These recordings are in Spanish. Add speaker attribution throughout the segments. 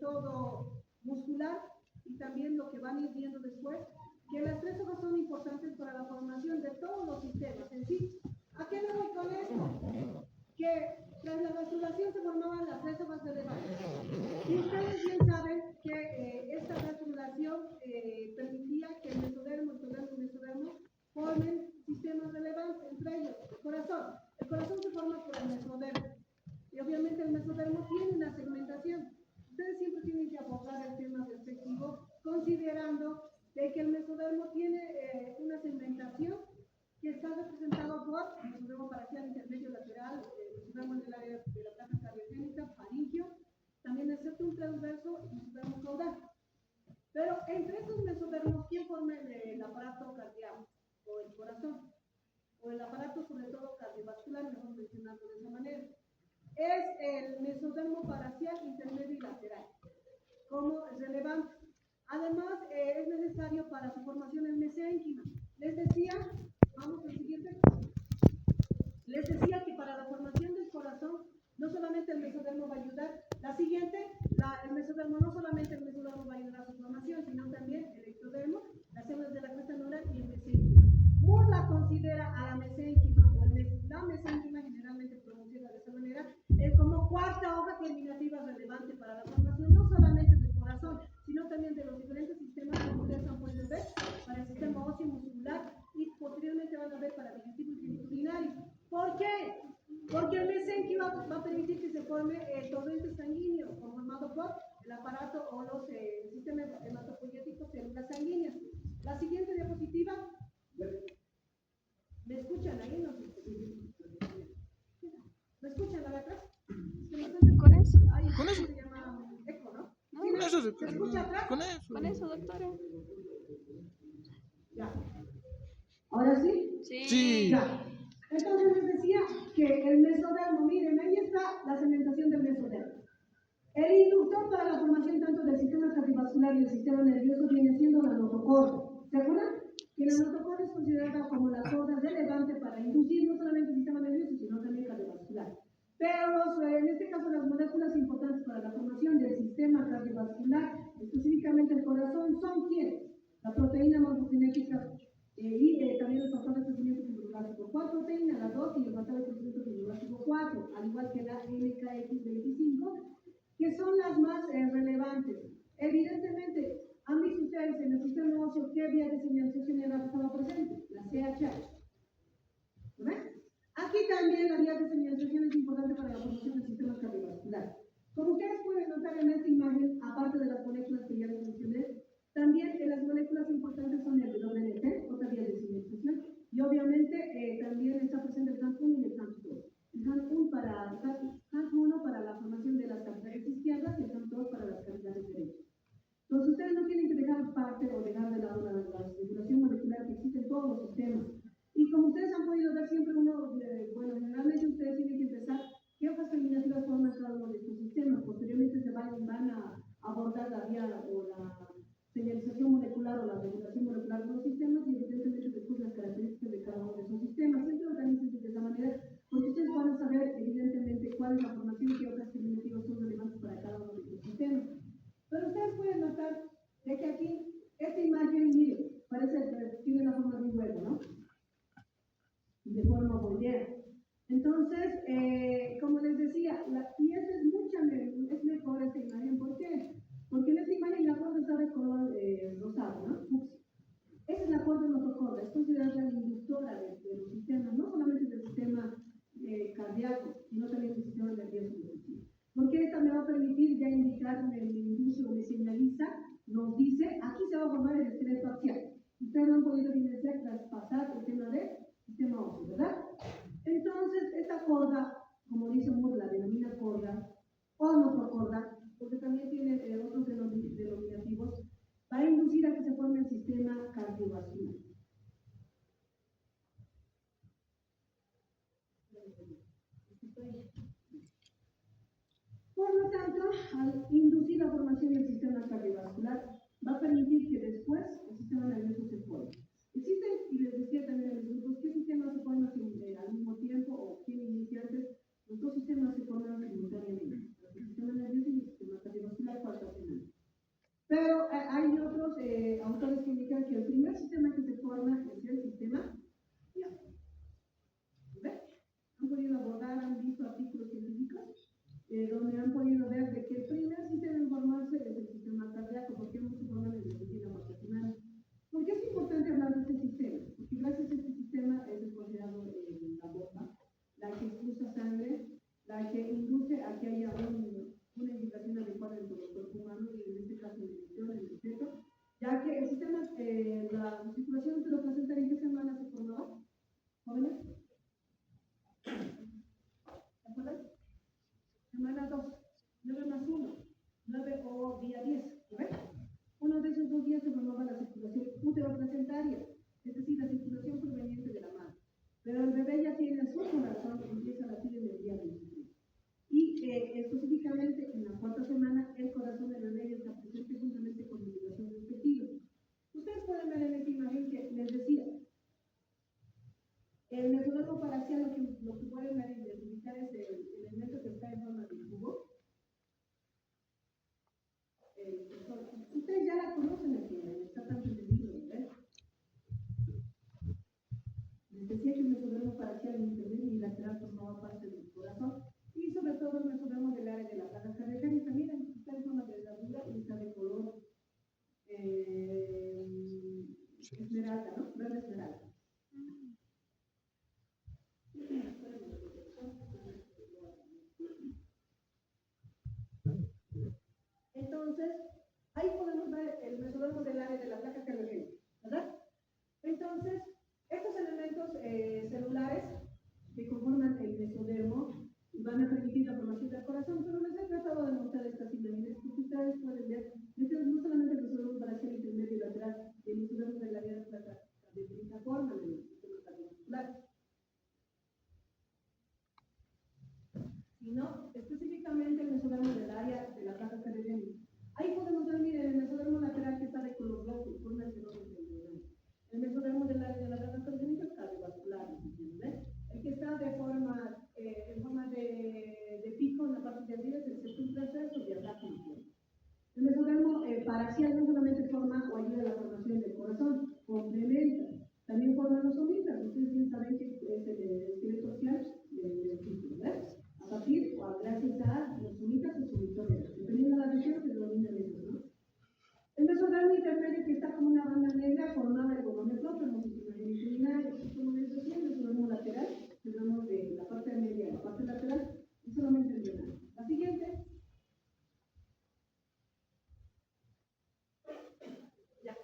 Speaker 1: todo muscular, y también lo que van a ir viendo después, que las tres hojas son importantes para la formación de todos los sistemas en sí. ¿A qué me voy con esto? Que tras la vasculación se formaban las tres hojas de levante. Y ustedes bien saben que esta vasculación permitía que el mesodermo, el mesodermo formen sistemas de levante, entre ellos el corazón. El corazón se forma por el mesodermo. Y obviamente el mesodermo tiene una segmentación. Ustedes siempre tienen que abordar el tema respectivo, considerando de que el mesodermo tiene una segmentación que está representado por el mesodermo paraxial, intermedio lateral, el mesodermo en el área de la placa cardiogénica, faringio, también el septum transverso y el mesodermo caudal. Pero entre estos mesodermos, ¿quién forma el aparato cardíaco o el corazón? O el aparato, sobre todo cardiovascular, mejor mencionarlo de esa manera. Es el mesodermo paraxial, intermedio y lateral, como relevante. Además, es necesario para su formación el mesénquima. Les decía, vamos al siguiente. Les decía que para la formación del corazón, no solamente el mesodermo va a ayudar. La siguiente, el mesodermo, no solamente el mesodermo va a ayudar a su formación, sino también el ectodermo, las células de la cresta neural y el mesénquima. Murla considera a la mesénquima, o la mesénquima generalmente pronunciada de esta manera, como cuarta hoja terminativa relevante para la formación, no solamente del corazón, sino también de los diferentes sistemas que ustedes han podido ver, para el sistema óseo muscular, y posteriormente van a ver para digestivo y genitourinario. ¿Por qué? Porque el mesénquima va a permitir que se forme el torrente sanguíneo, formado por el aparato o los sistemas hematopoyéticos, células sanguíneas. La siguiente diapositiva. ¿Me escuchan ahí? No sé. ¿Me escuchan la de atrás?
Speaker 2: Con eso.
Speaker 1: Ahí, con eso. Se llama eco, ¿no?
Speaker 2: ¿Sí,
Speaker 1: con eso ¿se escucha atrás?
Speaker 2: Con eso, doctora.
Speaker 1: Ya. ¿Ahora sí?
Speaker 2: Sí.
Speaker 1: Ya. Entonces les decía que el mesodermo, miren, ahí está la segmentación del mesodermo. El inductor para la formación tanto del sistema cardiovascular y del sistema nervioso viene siendo la notocorda. ¿Se acuerdan? Que la notocorda es considerada como la corda relevante para inducir no solamente el sistema nervioso, sino también cardiovascular. Pero en este caso las moléculas importantes para la formación del sistema cardiovascular, específicamente el corazón, son ¿quiénes? La proteína morfogenética y también el factor de crecimiento fibroblástico 4 proteínas, la 2 y el factor de crecimiento fibroblástico 4, al igual que la NKX25, que son las más relevantes. Evidentemente, han visto ustedes en el sistema óseo qué vía de señalización estaba presente, la CHH. ¿Verdad? Aquí también la vía de señalización es importante para la formación del sistema cardiovascular. Como ustedes pueden notar en esta imagen, aparte de las moléculas que ya les mencioné, también las moléculas importantes son el WNT, otra vía de señalización, y obviamente también está presente el CAMP1 y el CAMP2. El CAMP1 para la formación de las cavidades izquierdas y el CAMP2 para las cavidades derechas. Entonces ustedes no tienen que dejar parte o dejar de lado la regulación molecular que existe en todos los sistemas. Y como ustedes han podido ver siempre bueno, generalmente ustedes tienen que empezar qué hojas terminativas forman cada uno de estos sistemas. Posteriormente se van a abordar la vía o la señalización molecular o la regulación molecular de los sistemas y evidentemente después las características de cada uno de esos sistemas. Siempre organizan de esa manera porque ustedes van a saber evidentemente cuál es la formación y qué hojas terminativas son relevantes para cada uno de estos sistemas. Pero ustedes pueden notar de que aquí, esta imagen, mire, parece que tiene la forma de un huevo, ¿no? De forma ovoidea. Entonces, como les decía, y esta es mejor esta imagen. ¿Por qué? Porque en esta imagen la corda está de color rosado, ¿no? Fucsia. Esa es la corda notocorda, es considerada la inductora de los sistemas, no solamente del sistema cardíaco, sino también del sistema nervioso. Porque esta me va a permitir ya indicar, me induce o me señaliza, nos dice, aquí se va a formar el esqueleto axial. Ustedes no han podido evidenciar traspasar el tema del sistema óseo, ¿verdad? Entonces, esta corda, como dice Moore, la denomina corda o notocorda, porque también tiene otros denominativos, va a inducir a que se forme el sistema cardiovascular. Por lo tanto, al inducir la formación del sistema cardiovascular, va a permitir que después el sistema nervioso se forme. Existen, y les decía también en los grupos, ¿qué sistemas se forman al mismo tiempo o quién inicia antes? Los dos sistemas se forman simultáneamente, el sistema nervioso y el sistema cardiovascular, cuando El mesodermo paraxial lo que pueden ver identificar es el elemento que está en forma de cubo. Ustedes ya la conocen aquí, está tan entendido, ¿ves? Les decía que el mesodermo paraxial intermedio y lateral formaba parte del corazón y sobre todo el mesodermo del área de la placa cardíaca. Miren, está en forma de herradura y está de color esmeralda, ¿no? Verde esmeralda. Entonces, ahí podemos ver el mesodermo del área de la placa cardíaca, ¿verdad? Entonces, estos elementos celulares que conforman el mesodermo van a permitir la formación del corazón, pero les he tratado de mostrar estas imágenes porque ustedes pueden ver, no solamente el mesodermo paraxial intermedio y lateral, el mesodermo del área de la placa cardíaca forman el sistema cardiovascular, sino específicamente el mesodermo del área de la placa cardíaca. Ahí podemos ver, miren, el mesodermo lateral que está de color blanco y forma el fenómeno del mesodermo. El mesodermo del área de la placa cardíaca es cardiovascular, ¿entiendes? El que está de forma, en forma de pico en la parte de arriba es el septum transverso y diafragma. El mesodermo paraxial no solamente forma o ayuda a la formación del corazón, complementa. También forma los omitas. Ustedes bien saben que es el esqueleto axial del ventículo, ¿ves? A partir o gracias a los omitas o somitoides. Dependiendo de la región se denominan esos, ¿no? El mesodermo intermedio que está como una banda negra formada el gonómetro, termocitinario y como les decía, el mesodermo lateral, hablamos de la parte media y la parte lateral, y solamente embrionario. La siguiente. Ya.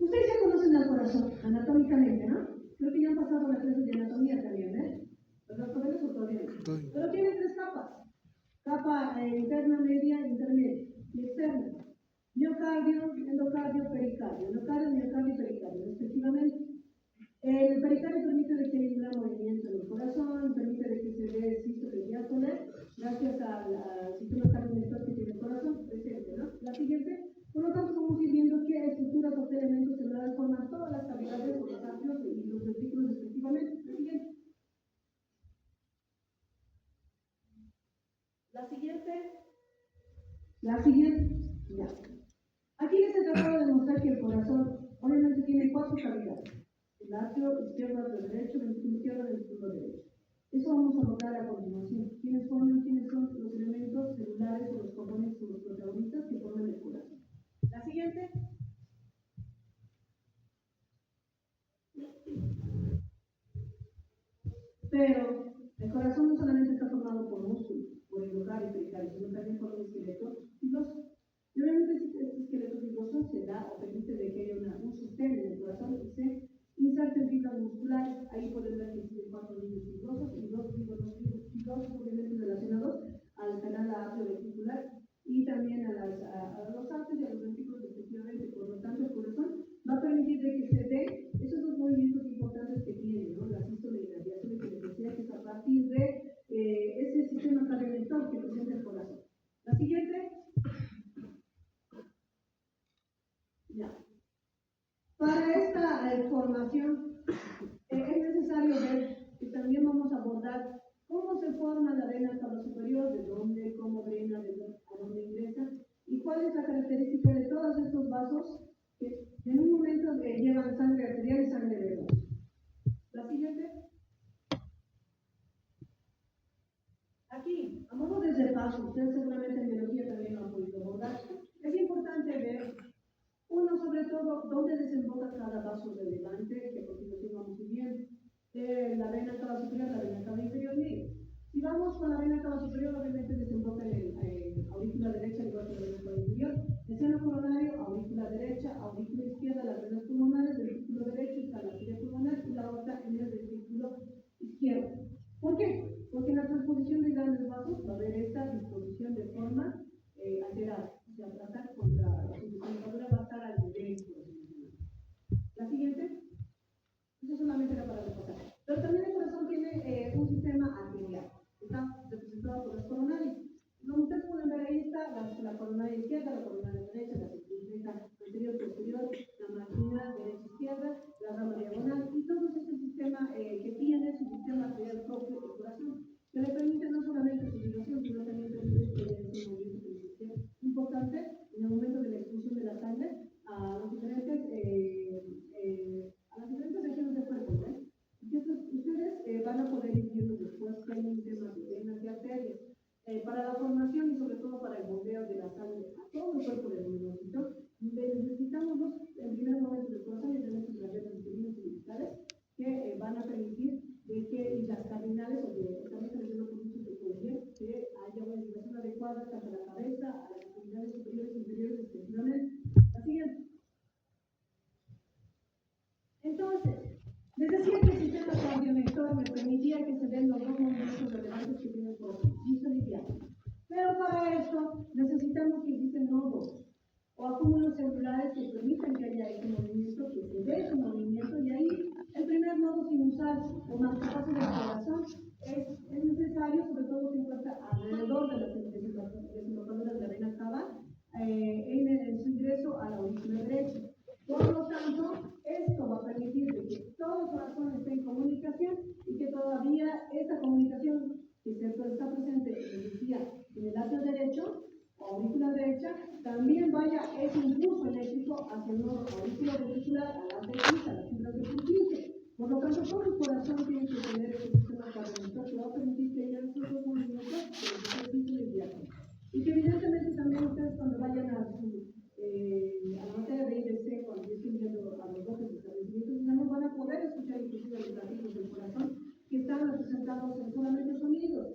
Speaker 1: Ustedes ya conocen al corazón, anatómicamente, ¿no? Creo que ya han pasado las clases de anatomía también, ¿eh? ¿Los poderes o todavía no? Pero tiene tres capas. Capa interna, media, intermedia y externa. Miocardio, endocardio, pericardio. Miocardio, pericardio, respectivamente. El pericardio permite de que haya un gran movimiento en el corazón, permite de que se dé sístole y diástole, gracias al sistema cardiovascular que tiene el corazón presente, ¿no? La siguiente, por lo tanto, vamos a ir viendo qué estructuras o qué elementos celulares forman todas las cavidades o los atrios y los ventículos respectivamente. La siguiente. La siguiente, ya. Aquí les he tratado de demostrar que el corazón obviamente tiene cuatro cavidades. El atrio izquierdo, atrio derecho, ventículo izquierdo, ventículo derecho. Eso vamos a abordar a continuación. ¿Quiénes son los elementos celulares o los componentes o los protagonistas que forman el corazón? La siguiente. Pero el corazón no solamente está formado por músculos, por endocardio y pericardio, sino también por un esqueleto fibroso. Y obviamente este esqueleto fibroso se da o permite de que haya un sostén en el corazón y se inserten fibras musculares. Ahí pueden ver que existen 4 líneas fibrosas y 2 fibrosos obviamente relacionados al canal atrioventricular y también a los arterios y a los ventículos respectivamente. Por lo tanto, el corazón va a permitir de que se den esos dos movimientos importantes que tiene, ¿no? La sístole y la diástole, que les decía que es a partir de ese sistema cardiovascular que presenta el corazón. La siguiente. Ya. Para esta formación es necesario ver que también vamos a abordar cómo se forma la vena cava superior, de dónde, cómo drena, a dónde ingresa y cuál es la característica de todos estos vasos que en un momento llevan sangre arterial y sangre venosa. La siguiente. Aquí, a modo de repaso, ustedes seguramente en biología también lo han podido abordar. Es importante ver, uno, sobre todo, dónde desemboca cada vaso relevante, que a continuación vamos a ir viendo. La vena cava superior, la vena cava inferior. Miren, si vamos con la vena cava superior, obviamente desemboca en aurícula derecha, igual que la vena cava inferior. El seno coronario, aurícula derecha, aurícula izquierda, las venas pulmonares, ventículo derecho, está la arteria pulmonar y la otra en el ventículo izquierdo. ¿Por qué? Porque en la transposición de grandes vasos va a haber esta disposición de forma alterada. O sea, va a estar contra la circunferencia, va a estar al nivel. La siguiente. Eso solamente era para repasar. Pero también el corazón tiene un sistema arterial. Está representado por las coronarias. Como ustedes pueden ver, ahí está la coronaria izquierda, la coronaria derecha, la circunferencia anterior, posterior, la marginal derecha izquierda, la rama diagonal, y todo este sistema el cuerpo del monocito, necesitamos en primer momento del corazón y tenemos las redes vitaminas y militares que van a permitir de que y las cardinales, o de también se les por mucho psicología, que haya una liberación adecuada tanto a la cabeza, a las extremidades superiores e inferiores, respectivamente. La siguiente. Entonces, les decía que el sistema cardiolector me permitía que se den los dos movimientos relevantes que tiene el corazón, diástole y diástole. Pero para esto necesitamos que existen nodos o acúmulos celulares que permitan que haya ese movimiento, que se dé ese movimiento, y ahí el primer nodo sinusal o marcapaso del corazón es necesario, sobre todo se encuentra alrededor de las desembocaduras de la vena cava, en su ingreso a la aurícula derecha. Por lo tanto, esto va a permitir que todo el corazón esté en comunicación y que todavía esta comunicación que está presente, les decía, en el atrio derecho, aurícula derecha, también vaya ese impulso eléctrico hacia el nodo auriculoventricular, a las ventrículas, a las fibras de Purkinje. Por lo tanto, todo el corazón tiene que tener ese sistema cardiolector que va a permitir que haya esos dos movimientos que les y diástole. Y que evidentemente también ustedes cuando vayan a la materia de IDC, cuando estén viendo a los bloques de establecimientos, también van a poder escuchar inclusive los latidos del corazón que están representados en solamente sonidos.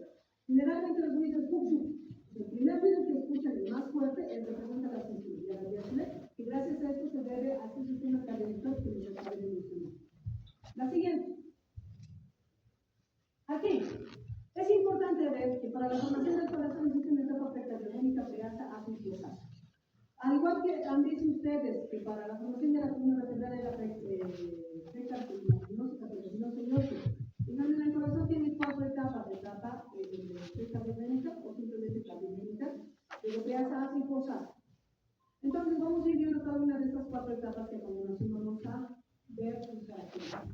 Speaker 1: Generalmente los sonidos escuchan. El primer ruido que escuchan, el más fuerte, representa la sensibilidad radiacional, que gracias a esto se debe a este sistema cardiolector que les acabé de mencionar. La siguiente. Aquí. Es importante ver que para la formación del corazón existe una etapa precardiogénica peasa acidosa. Al igual que han visto ustedes que para la formación de la columna vertebral es la precardiogénica, en el corazón tiene 4 etapas: etapa precardiogénica o simplemente cardiogénica, pero peasa acidosa. Entonces vamos a ir viendo cada una de estas 4 etapas que a continuación vamos a ver sus características.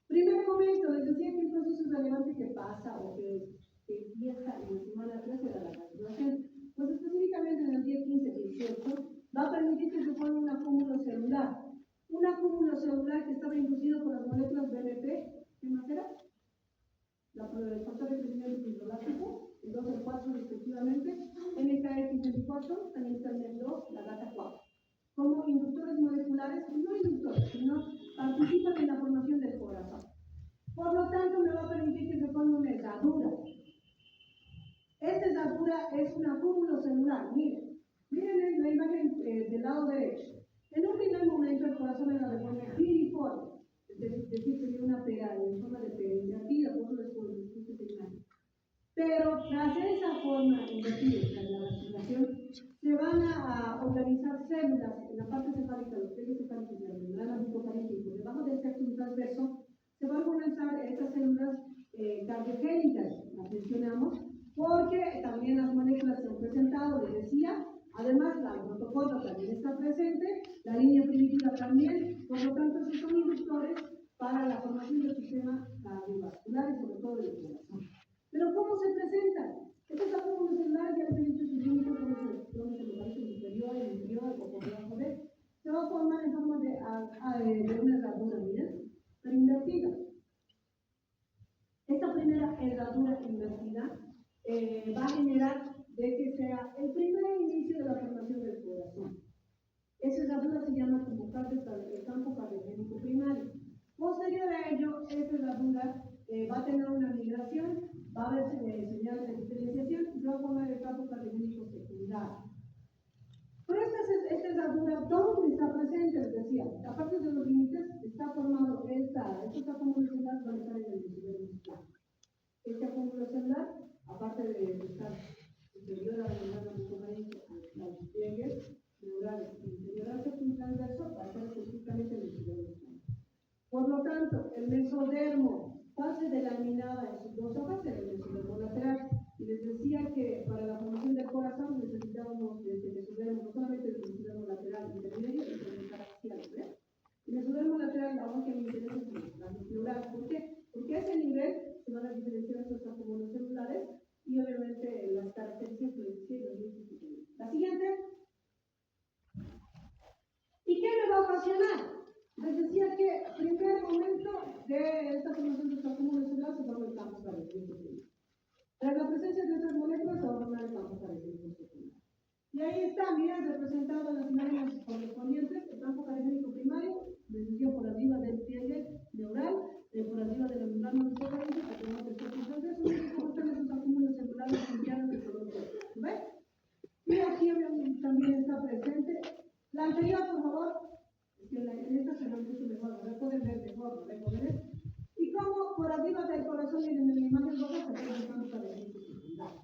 Speaker 1: Primer momento, les decía que un proceso relevante que pasa o que empieza en la semana 13 de la graduación, pues específicamente en el día 15-18, va a permitir que se forme un acúmulo celular. Un acúmulo celular que estaba inducido por las moléculas BNP, ¿qué más era? El factor de crecimiento hidrolático, el 2 y el 4 respectivamente, NKX24, también el 2, la data 4. Como inductores moleculares, no inductores, sino participan en la formación del corazón. Por lo tanto, me va a permitir que se forme una herradura. Esta herradura es un acúmulo celular. Miren la imagen del lado derecho. En un primer momento, el corazón era de forma piriforme, es decir, tenía una pera en forma de pera invertida, por eso les puedo decir esta imagen. Pero tras esa forma invertida, tras la respiración, se van a organizar células en la parte cefálica, los pliegues cefálicos de la membrana bucoparíngea, y por debajo del septum transverso, se van a organizar estas células cardiogénicas, las mencionamos, porque también las moléculas se han presentado, les decía, además el protocolo también está presente, la línea primitiva también, por lo tanto, esos son inductores para la formación del sistema cardiovascular y sobre todo del corazón. Pero ¿cómo se presentan? Estos acúmulos celulares, ya les he dicho sus límites, donde se localiza el superior, el inferior, o por debajo de, se va a formar en forma de una herradura, miren, pero invertida. Esta primera herradura invertida va a generar de que sea el primer inicio de la formación del corazón. Esa herradura se llama como el campo cardiogénico primario. Posterior a ello, esta herradura va a tener una migración, va a haber señales de diferenciación y va a formar el campo cardiogénico secundario. Pero esta herradura, ¿dónde está presente? Les decía, aparte de los límites, está formado estos acúmulos celulares van a estar en el mesodermo muscular. Este acúmulo celular, aparte de estar superior a la membrana bucoparíngea, a los pliegues neurales inferior al septum transverso, va a estar específicamente en el mesodermo muscular. Por lo tanto, el mesodermo, fase delaminada en sus 2 hojas, el mesodermo lateral. Y les decía que para la formación del corazón necesitábamos de este mesodermo, no solamente el mesodermo lateral intermedio, y el axial, ¿verdad? El mesodermo lateral, ahora que me interesa, es la pleural. ¿Por qué? Porque a ese nivel se van a diferenciar estos acúmulos celulares y obviamente las características que les decía y los límites. La siguiente. ¿Y qué me va a ocasionar? Les decía que primer momento de esta formación de estos acúmulos celulares se forma el campo cardiogénico. Tras la presencia de estas moléculas se va a formar el campo cardiogénico secundario. Y ahí está, miren, representado en las imágenes correspondientes, el campo característico primario, les decía por arriba del pliegue neural, por arriba de la membrana mesodermal, que tenemos el corte transverso, cómo están esos acúmulos celulares limpiados de color verde. ¿Ves? Y aquí también está presente. La anterior, por favor, que en esta se ve mucho mejor, la pueden ver mejor, ¿ves? Y como por arriba del corazón, miren en la imagen roja, se ve el campo característico secundario.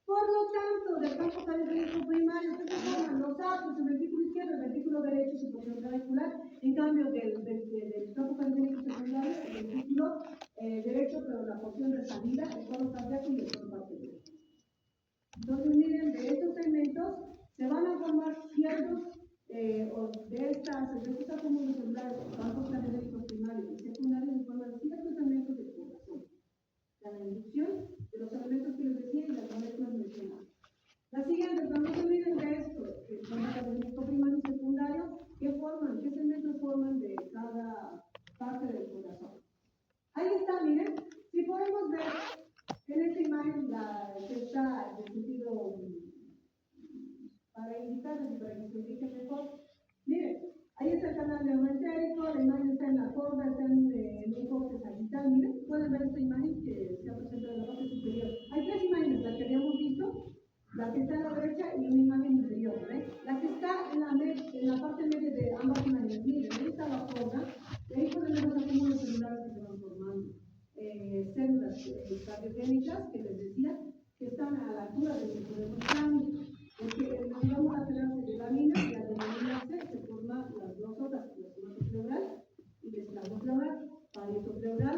Speaker 1: Por lo tanto, del campo característico primario se forman los arcos, el ventrículo izquierdo, el ventrículo derecho, su porción clavicular. En cambio, del campo característico secundario, el ventrículo derecho, pero la porción de salida, el coro cardíaco y el coro arterial. Entonces, miren, de estos segmentos se van a formar ciertos de estos acúmulos celulares, campos característicos primarios y secundarios, se forman ciertos segmentos de población. La inducción de los elementos que les decía y las moléculas mencionadas. La siguiente, cuando se miden de esto, el campo característico primario y secundario, ¿qué segmentos forman de cada parte del corazón? Ahí está, miren, si podemos ver en esta imagen que está en el sentido para indicarles y para que se ubique mejor. Miren, ahí está el canal neuroentérico, la imagen está en la corda, está en un corte sagital. Miren, pueden ver esta imagen que se ha presentado en la parte superior. Hay tres imágenes, la que habíamos visto, la que está a la derecha y una imagen inferior. La que está en la parte media de ambas imágenes. Miren, ahí está la corda, y ahí pueden ver los acúmulos celulares que se van formando. Células cardiogénicas, que les decía, que están a la altura del centro de los porque el digamos lateral se delamina, y la delamina se forma las dos otras, la somatopleural y el esclamopleural, parietopleural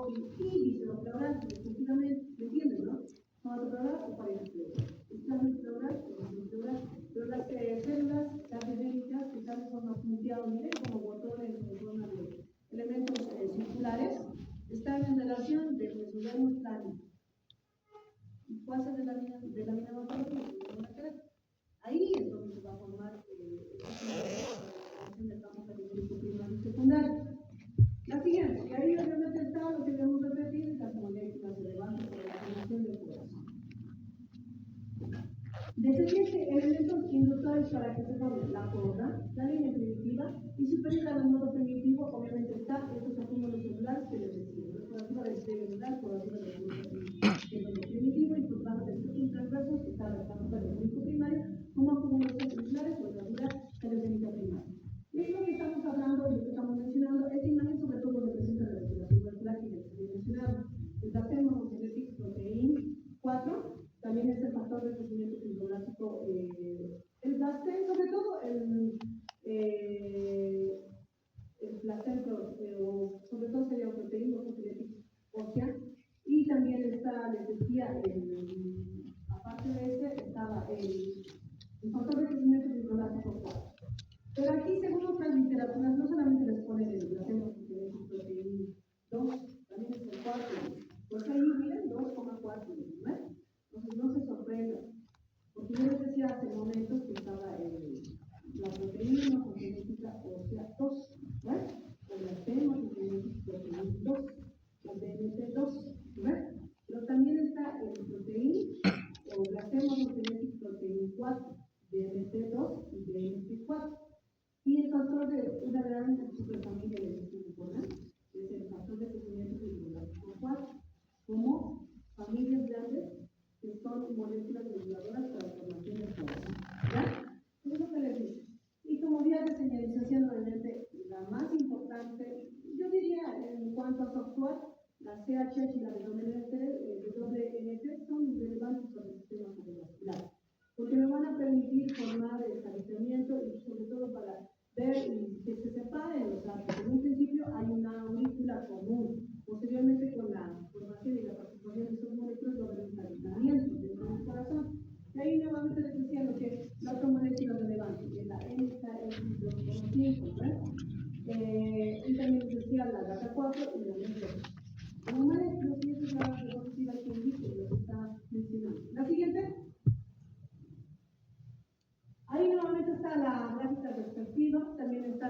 Speaker 1: y visceropleural, respectivamente, ¿me entienden, no? Somatopleural o parietopleural, esclamopleural o visceropleural, pero las células cardiogénicas que están en forma punteada, miren, como botones en forma de elementos circulares, están en relación del mesodermo plano. ¿Cuál es la mina ahí es donde se va a formar el campo característico primario y secundario. La siguiente, y ahí obviamente está lo que debemos repetir, las moléculas relevantes para la formación del corazón. Desde elementos inductores para que se forme la corda, la línea primitiva y superior al modo primitivo, obviamente está estos acúmulos celulares que les decía, por arriba del celular, por arriba del modo primitivo y por debajo del estos transversos está el campo característico primario como acúmulos celulares o herradura característica primaria. Y es lo que estamos hablando y lo que estamos mencionando. Esta imagen sobre todo representa la respiración vascular que les he mencionado. El placebo genetic protein 4 también es el factor de crecimiento fibroblástico, el placebo, sobre todo el placebo, sobre todo sería proteína ósea, y también está, les decía, aparte de ese, estaba el factor de crecimiento fibroblástico 4. Pero aquí, según otras literaturas, no solamente les ponen el placebo genetic protein 2, también es el 4, pues ahí miren 2,4, ¿no? Entonces no se sorprendan, porque yo les decía hace momentos que estaba la proteína con genética ósea 2, ¿ves? O la hacemos con genética proteína 2, o DNT2, ¿ves? Pero también está el proteína, o la hacemos con genética proteína 4, DNT2 y DNT4. Y el factor de una gran superfamilia de ¿verdad? Es el factor de crecimiento fibroblástico 4, como familias grandes que son moléculas reguladoras para la formación del corazón. ¿Ya? Eso es lo que les dice. Y como vía de señalización, obviamente, la más importante, yo diría en cuanto a software, la CHH y la WNT son relevantes para el sistema cardiovascular, porque me van a permitir formar el calentamiento y sobre todo para ver que se separen los arcos. En un principio hay una aurícula común, posteriormente con la formación y la participación de esas moléculas va a haber un calentamiento dentro del corazón. Y ahí nuevamente les decía lo que la otra molécula relevante, que es la N-2,5, y también les decía la GATA4 y la MET2. Como moléculas, y eso es la diapositiva que indica lo que está mencionando. La siguiente. Ahí nuevamente está la gráfica perspectiva, también está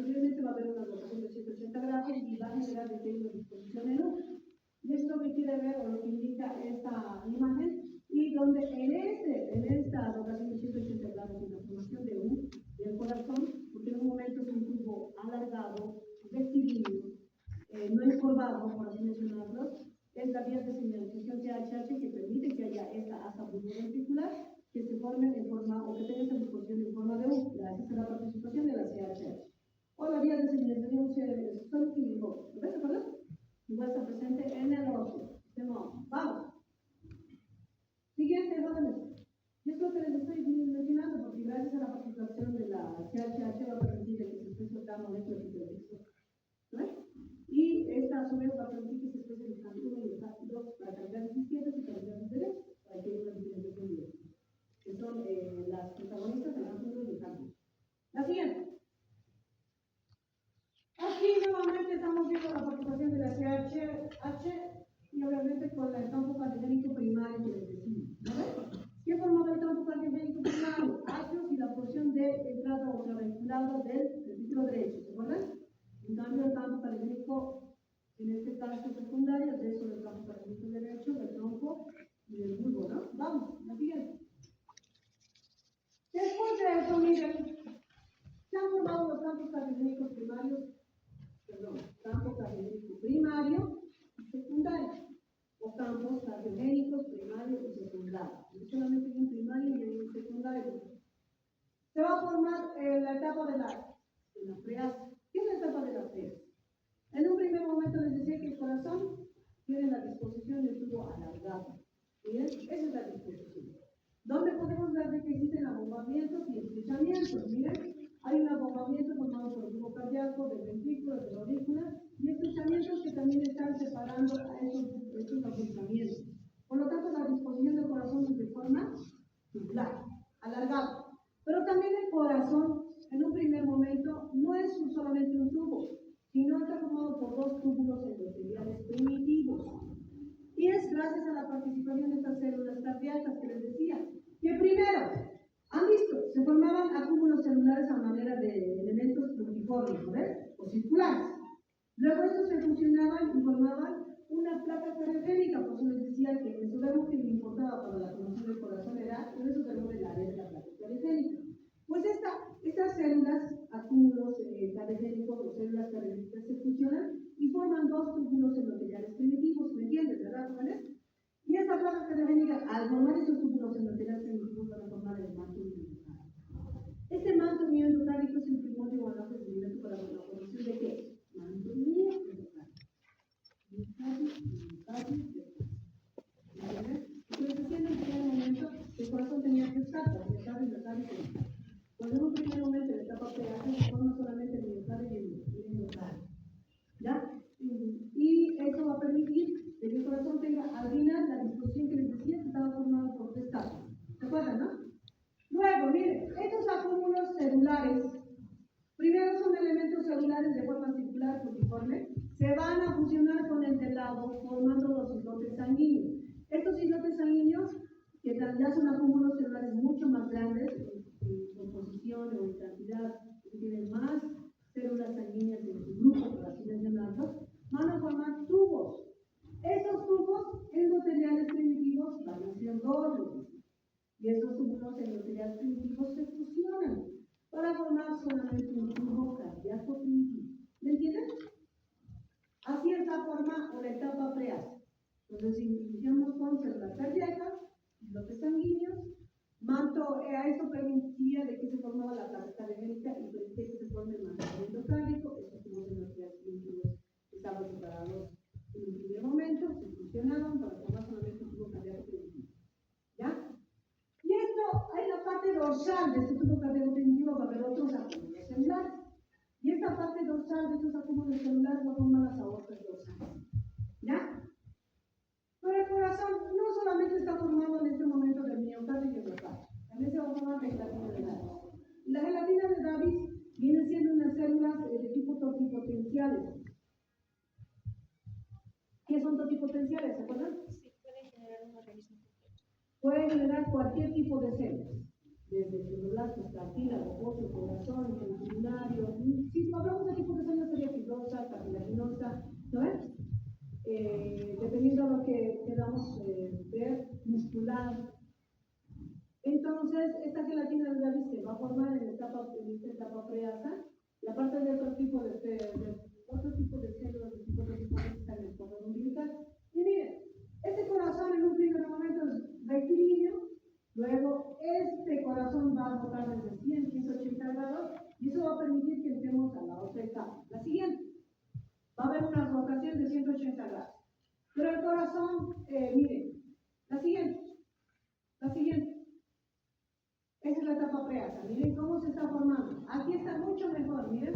Speaker 1: posteriormente va a haber una rotación de 180 grados y va a generar una disposición en U. Y es lo que quiere ver o lo que indica esta imagen, y donde en esta rotación de 180 grados y la formación de U del corazón, porque en un momento es un tubo alargado, rectilíneo, no encorvado, por así mencionarlo, es la vía de señalización CHH que permite que haya esta asa ventricular que se forme en forma, o que tenga esta disposición en forma de U, gracias a la participación de la CHH. O la vía de señalización sólido, ¿lo ves, verdad? Igual está presente en el óseo. Vamos. Siguiente, jóvenes. Y es lo que les estoy mencionando, porque gracias a la participación de la CHH va a permitir que se esté soltando moléculas de ¿no? Y esta a su vez va a permitir que se expresen el cambio de los dos para cargas izquierdas y cargas derechas, para que haya una diferenciación directa, que son las protagonistas del cambio y el cambio. La siguiente. Aquí nuevamente estamos viendo la participación de la CHH y obviamente con el campo categórico primario que les decía. ¿No? ¿Qué formaba el campo categórico primario? Atrios y la porción de entrada o trabeculado del ventículo derecho, ¿se acuerdan? En cambio, el campo categórico, en este caso secundario, es eso del campo categórico derecho, del tronco y del bulbo, ¿no? Vamos, la siguiente. Después de eso, miren, se han formado los campos categóricos primarios, campo cardiogénico primario y secundario, o campos cardiogénicos primario y secundario. No solamente hay un primario y hay un secundario. Se va a formar la etapa de la preasa. ¿Qué es la etapa de la preasa? En un primer momento les decía que el corazón tiene la disposición del tubo alargado. ¿Bien? Esa es la disposición. ¿Dónde podemos ver que existen abombamientos y estrechamientos? Miren. Hay un abombamiento formado por el tubo cardíaco, del ventrículo, de la aurícula, y estrechamientos que también están separando a estos abultamientos. Por lo tanto, la disposición del corazón es de forma tubular, alargada. Pero también el corazón, en un primer momento, no es solamente un tubo, sino está formado por dos túbulos endoteliales primitivos. Y es gracias a la participación de estas células cardíacas que les decía, que primero, ¿han visto? Se formaban acúmulos celulares a manera de elementos pluriformes, ¿ves? O circulares. Luego estos se fusionaban y formaban una placa cardiogénica, por eso les decía que el mesodermo que me importaba para la formación del corazón era el mesodermo de la área de la placa cardiogénica. Pues estas células, acúmulos cardiogénicos o células cardiogénicas se fusionan y forman dos túbulos endoteliales primitivos, ¿me entiendes, verdad, jóvenes? Y esta placa cardiogénica, al formar esos túbulos endoteliales primitivos, van a formar el manto mioendotálico. Este manto mioendotálico es un primordio o anafas de elemento para la formación de ¿qué? Manto mioendotálico. Entonces, decía en el primer momento que el corazón tenía tres capas, miocardio, endocardio y endocardio. Cuando en un primer momento en la etapa preágil se forma solamente el miocardio y el endocardio. ¿Ya? Y eso va a permitir que el corazón tenga al final la disposición que les decía que estaba formado por tres capas. ¿Se acuerdan, no? Luego, miren, estos acúmulos celulares, primero son elementos celulares de forma circular cruciforme, se van a fusionar con el del lado formando los islotes sanguíneos. Estos islotes sanguíneos, que ya son acúmulos celulares mucho más grandes en composición o en cantidad, que tienen más células sanguíneas en su grupo, por así mencionarlo, van a formar tubos. Estos tubos endoteliales primitivos van a ser dobles. Y esos túbulos endoteliales primitivos se fusionan para formar solamente un tubo cardíaco primitivo. ¿Me entienden? Así es la forma o la etapa preágil. Entonces, iniciamos con células cardíacas, islotes sanguíneos, manto, a esto permitía de que se formaba la placa cardiogénica y permitía que se forme el manto endocárdico. Estos tubos endoteliales primitivos estaban separados en un primer momento, se fusionaban para formar solamente un tubo cardíaco primitivo. ¿Ya? Y esto, en la parte dorsal de este tubo cardíaco primitivo va a haber otros acúmulos celulares. Y esta parte dorsal de estos acúmulos celulares va a formar las aortas dorsales. ¿Ya? Pero el corazón no solamente está formado en este momento del miocardio y el endocardio, también se va a formar la gelatina de Davis. Y la gelatina de Davis viene siendo unas células de tipo totipotenciales. ¿Qué son totipotenciales? ¿Se acuerdan?
Speaker 2: Sí, pueden generar un organismo completo.
Speaker 1: Puede generar cualquier tipo de células, desde fibroblastos, cartílago, óseo, corazón, urinario, sí, hablamos formar en esta etapa preasa, y aparte de otro tipo de células, de tipo que están en el cordón umbilical. Y miren, este corazón en un primer momento es rectilíneo, luego este corazón va a rotar desde 100, 180 grados, y eso va a permitir que entremos a la otra etapa. La siguiente, va a haber una rotación de 180 grados. Pero el corazón, miren, la siguiente. Esa es la etapa preasa. Miren cómo se está formando. Aquí está mucho mejor, miren.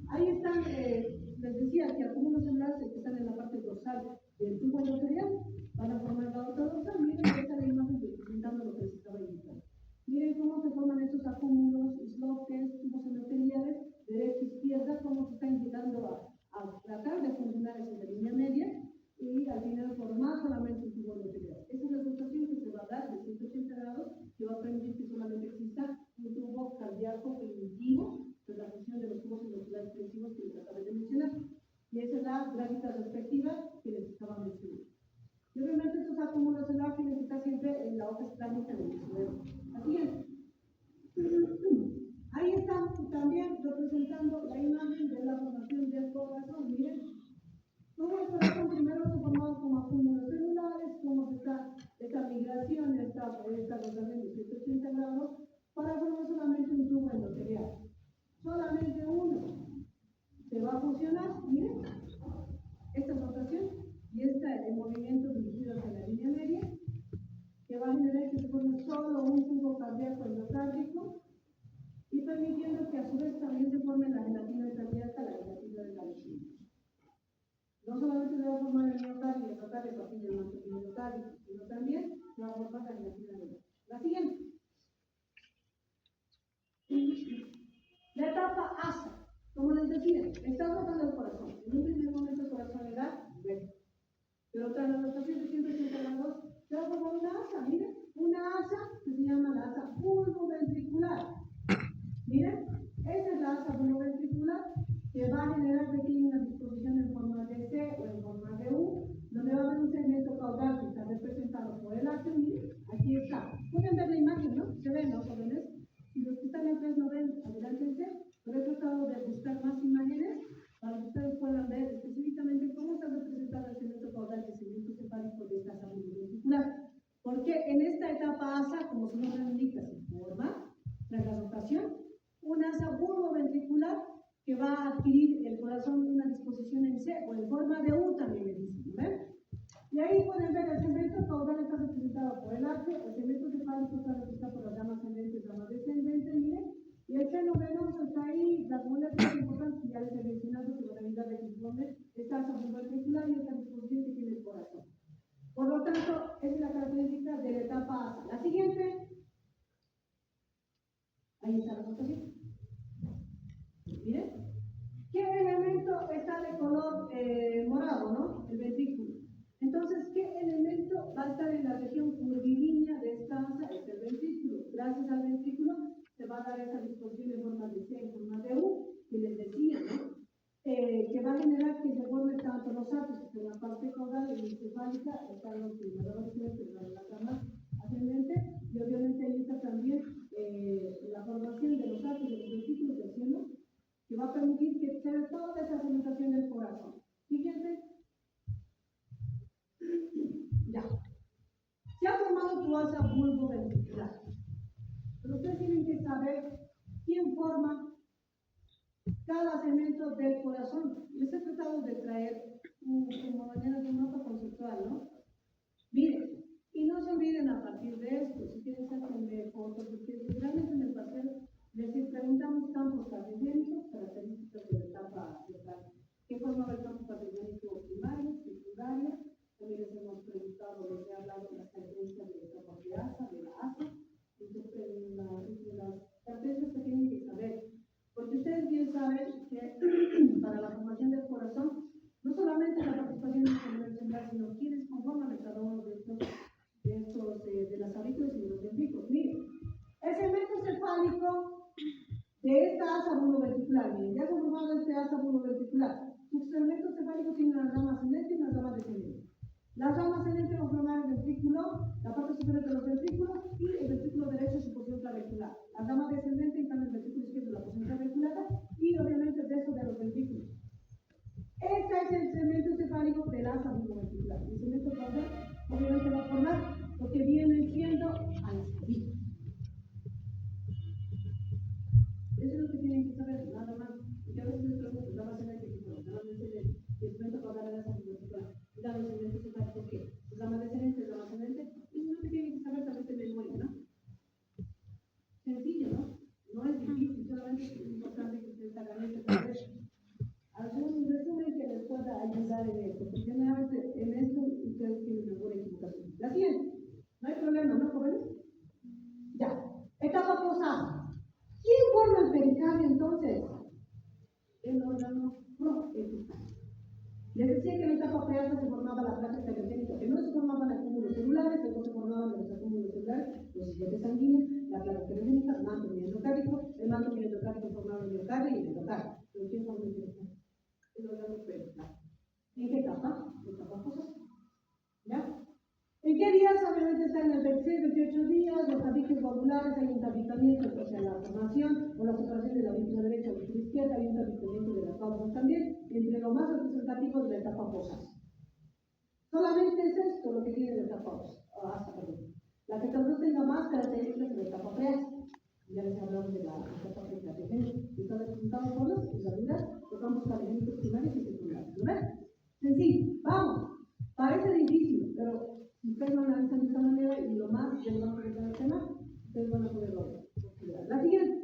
Speaker 1: Ahí están, les decía que algunos enlaces que están en la parte dorsal del tubo endotelial van a formar la otra dorsal. Miren, esta es la imagen representando lo que les estaba indicando. Miren cómo se forman estos acúmulos, islotes, tubos endoteliales, derecha, izquierda, cómo se está invitando a tratar de funcionar esa línea media y al final formar solamente un tubo endotelial. Esa es la rotación que se va a dar de 180 grados, que va a permitir que solamente exista un tubo cardíaco primitivo, de la función de los tubos endoteliales primitivos que les acabé de mencionar. Y esa es la gráfica respectiva que les estaba mencionando. Y obviamente estos acúmulos celulares tienen que estar siempre en la hoja esplánica del cerebro. La siguiente. Ahí están también representando la imagen de la formación del corazón. Miren, todo el corazón primero se formaba como acúmulos celulares, como esta migración, esta rotación de 180 grados, para formar solamente un tubo endotelial. Solamente uno se va a fusionar, miren, esta rotación y el movimiento dirigido hacia la línea media, que va a generar que se forme solo un tubo cardíaco endocárdico y permitiendo que a su vez también se forme la gelatina cardíaca, la gelatina de la vecina. No solamente se va a formar el miocardio y el notario a partir del miocardio, sino también se va a formar la gelatina de la siguiente. La etapa ASA, como les decía, está rotando el corazón. En un primer momento el corazón era recto, pero tras la rotación de 180 grados se va a formar una asa, miren, una asa que se llama la asa pulmoventricular. Miren, esa es la asa pulmoventricular que va a generar que tiene una disposición en forma de C o en forma de U, donde va a haber un segmento caudal que está representado por el atrio. Miren, aquí está. Pueden ver la imagen, ¿no? Se ven, ¿no, jóvenes? Si los que están atrás no ven, adelántense. Pero he tratado de buscar más imágenes para que ustedes puedan ver específicamente cómo está representado el segmento caudal del segmento cefálico de esta asa pulmoventricular. Porque en esta etapa asa, como su nombre indica, se forma, tras la rotación, una asa pulmoventricular que va a adquirir el corazón una disposición en C o en forma de U también le dicen, ¿ven? Y ahí pueden ver el segmento caudal está representado por el atrio, el segmento cefálico está representado por la rama ascendente y rama descendente, miren, y el seno venoso está ahí, las moléculas importantes ya les he mencionado que van a ayudar a que esta asa pulmoventricular y esta disposición que tiene el corazón. Por lo tanto, esa es la característica de la etapa ASA. La siguiente, ahí está la rotación. Miren, ¿qué elemento está de color morado, no? El ventrículo. Entonces, ¿qué elemento va a estar en la región curvilínea de esta asa? Es el ventrículo. Gracias al ventrículo se va a dar esa disposición en forma de C, en forma de U, que les decía, ¿no? Que va a generar que se formen tanto los atrios, que en la parte caudal y encefálica están los primeros de la rama ascendente, y obviamente ahí está también la formación de los atrios de los ventrículos del cielo, que va a permitir que se dé toda esa alimentación del corazón. Siguiente. Ya. Se ha formado tu asa pulmoventricular. Pero ustedes tienen que saber quién forma cada segmento del corazón. Les he tratado de traer como manera de un mapa conceptual, ¿no? Miren, y no se olviden a partir de esto, si quieren sacarme fotos, porque realmente en el parcial les preguntamos campos cardiogénicos, características de la etapa local. ¿Qué formaba el campo cardiogénico primario, secundario? También les hemos preguntado, les he hablado de las características de la etapa de ASA, de la ASA, en las características que tienen que saber. Porque ustedes bien saben que para la formación del corazón, no solamente la participación del central, sino quienes conforman cada uno de las aurículas y de los ventrículos. Miren, el segmento cefálico de esta asa pulmoventricular, miren, ya se ha formado este asa pulmoventricular. Sus segmentos cefálicos tienen una rama ascendente y una rama descendente. La rama ascendente va a formar el ventrículo, la parte superior de los ventrículos y el ventrículo derecho su porción clavicular. La rama descendente en tienen que saber, nada más. Y a veces les pregunto, la base de la base de les cuento para dar a la sabiduría. La base de ¿por qué? Pues la base de la base de y no te tienen que saber tal vez de memoria, ¿no? Sencillo, ¿no? No es difícil, solamente es importante que ustedes hagan este proceso. Algún resumen que les pueda ayudar en esto, porque generalmente en esto ustedes tienen alguna equivocación. La siguiente, no hay problema, ¿no, jóvenes? Ya, etapa posada. ¿Quién forma el pericardio entonces? El órgano proepical. Les decía que en la etapa prealta se formaba la placa periférica, que no se formaban acúmulos celulares, luego se formaban los acúmulos celulares, los islotes sanguíneos, la placa periférica, el manto miendocárdico, el manto miendocárdico formaba el miocardio y el endocardio. ¿Pero quién forma el pericardio? El órgano pericardio. ¿En qué etapa? Etapa posada. ¿Ya? ¿En qué días? Obviamente están en el 26, 28 días, los tabiques valvulares, hay un tabicamiento hacia la formación o la separación de la vícula derecha o vícula izquierda, hay un tabicamiento de las causas también, entre lo más representativo de la etapa posada. Solamente es esto lo que tiene la etapa posada. La que tal vez tenga más características de la etapa preal. Ya les hablamos de la etapa preal. Está representado por los usaduras, tocamos elementos primarios y secundarios. ¿No ves? Sencillo, vamos. Parece difícil, pero si ustedes lo analizan de esta manera y lo más del nombre de cada tema, ustedes van a poder lograr. La siguiente.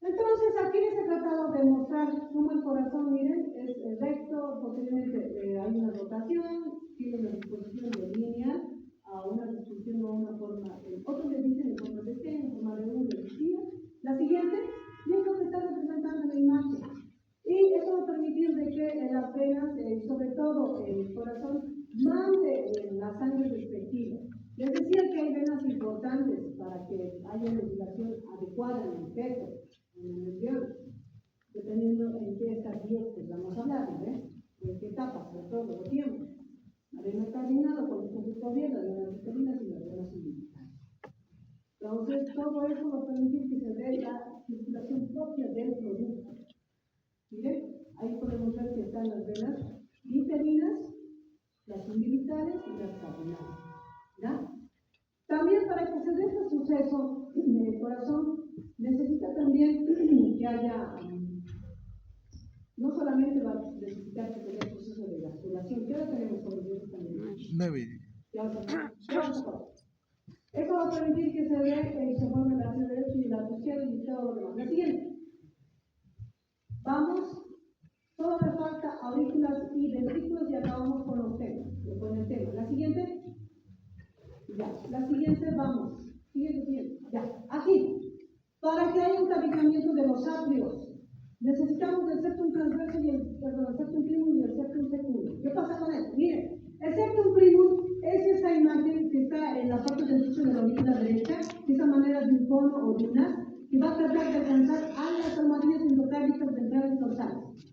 Speaker 1: Entonces, aquí les he tratado de mostrar cómo el corazón, miren, es recto, posiblemente hay una rotación, tiene una disposición de lineal a una distribución o a una forma. Otros le dicen en forma de T, en forma de U, de decía. La siguiente, y es lo que está representando en la imagen. Y esto va a permitir de que las venas, sobre todo el corazón, mande la sangre respectiva. Les decía que hay venas importantes para que haya una ventilación adecuada en el peso, en el nervio, dependiendo en qué estadio vamos a hablar, ¿eh? En qué etapa, sobre todo los tiempos. La vena cardinal, con el conducto bien, las venas vitalinas y las venas umbilicales. Entonces, todo eso va a permitir que se dé la circulación propia del producto. Miren, ahí podemos ver que están las venas vitalinas, las umbilicales y las cardinales. ¿Ya? También para que se dé este suceso en el corazón, necesita también que haya, no solamente va a necesitar que se dé el proceso de vasculación, que ahora tenemos con los también.
Speaker 3: 9.
Speaker 1: Eso va a permitir que se dé, se forme el lado derecho y el lado izquierdo y todo lo demás. La siguiente. Vamos, todo me falta aurículas y ventrículos y acabamos con los temas, con el tema. La siguiente, ya, la siguiente, vamos, siguiente, ya, así, para que haya un tabicamiento de los atrios, necesitamos el septum transverso y el septum primum y el septum secundum. ¿Qué pasa con esto? Miren, el septum primum es esa imagen que está en la parte del piso de la aurícula derecha, esa manera de un cono o de una, que va a tratar de alcanzar a las almohadillas endocárdicas ventrales dorsales.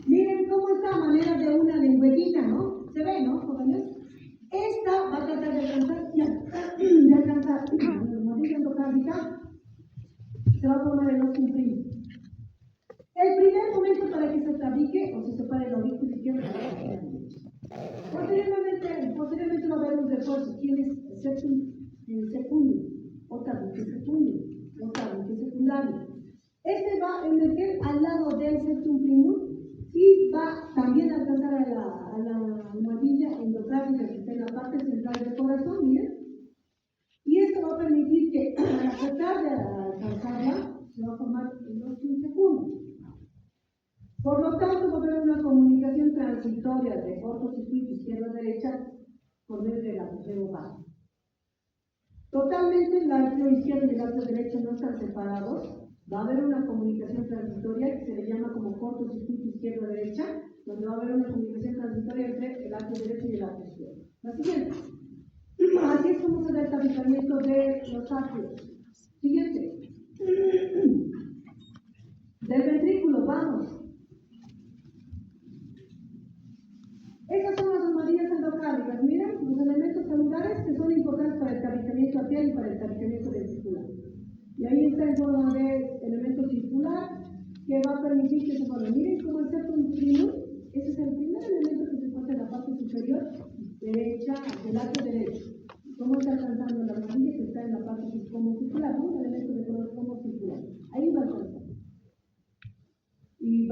Speaker 1: Miren cómo esta manera de una lengüetita, ¿no? Se ve, ¿no, jóvenes? Esta va a tratar de alcanzar la almohadilla endocárdica, se va a formar el ósculo primo. El primer momento para que se tabique o se separe el aurículo izquierdo de la derecha. Posteriormente va a haber un refuerzo. ¿Quién es el septum secundum? Otra vez secundum. Secundario. Este va a emerger al lado del septum primum y va también a alcanzar a la almohadilla endocárdica que está en la parte central del corazón, miren. Y esto va a permitir que al tratar de alcanzarla se va a formar el ósculo secundum. Por lo tanto, va a haber una comunicación transitoria de cortocircuito izquierda-derecha por medio del apogeo bajo. Totalmente el atrio izquierdo y el atrio derecho no están separados. Va a haber una comunicación transitoria que se le llama como cortocircuito izquierda-derecha, donde va a haber una comunicación transitoria entre el atrio derecho y el atrio izquierdo. La siguiente. Así es como se da el tabicamiento de los atrios. Siguiente. Del ventrículo, vamos. Esas son las almohadillas endocárdicas. Miren, los elementos celulares que son importantes para el tabicamiento atrial y para el tabicamiento ventricular. Y ahí está en forma de elemento circular que va a permitir que se forme. Miren cómo el septum primum, ese es el primer elemento que se encuentra en la parte superior derecha del atrio derecho. Cómo está alcanzando la almohadilla que está en la parte como circular, ¿no? Un elemento de color como circular.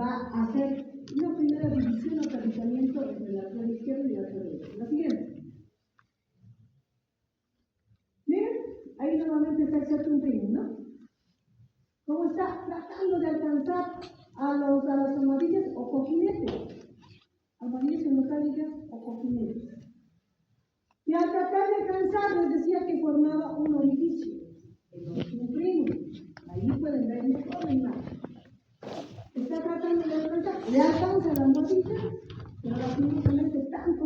Speaker 1: va a hacer una primera división o aterrizamiento entre la arteria izquierda y la arteria derecha. La siguiente. Miren, ahí nuevamente está el septum primum, ¿no? ¿Cómo está tratando de alcanzar a las almohadillas o cojinetes? Almohadillas hemorrágicas o cojinetes. Y al tratar de alcanzar, les decía que formaba un orificio, el septum primum. Ahí pueden ver mejor la imagen. Está tratando de alcanzar, le alcanza la almohadilla, pero lastimosamente tanto